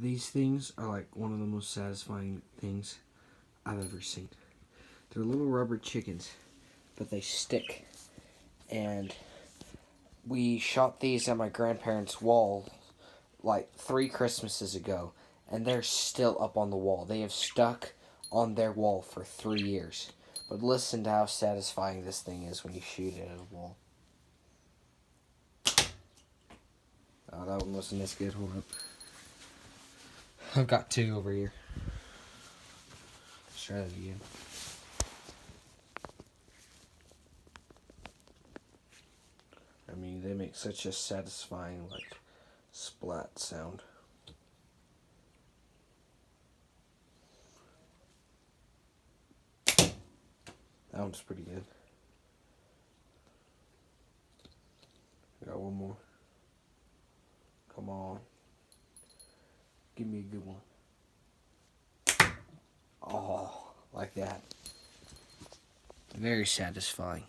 these things are like one of the most satisfying things I've ever seen. They're little rubber chickens, but they stick. And we shot these at my grandparents' wall like 3 Christmases ago, and they're still up on the wall. They have stuck on their wall for 3 years. But listen to how satisfying this thing is when you shoot it at a wall. Oh, that one wasn't as good. Hold up. I've got 2 over here. Let's try that again. I mean, they make such a satisfying, like, splat sound. That one's pretty good. I got one more. Come on. Give me a good one. Oh, like that. Very satisfying.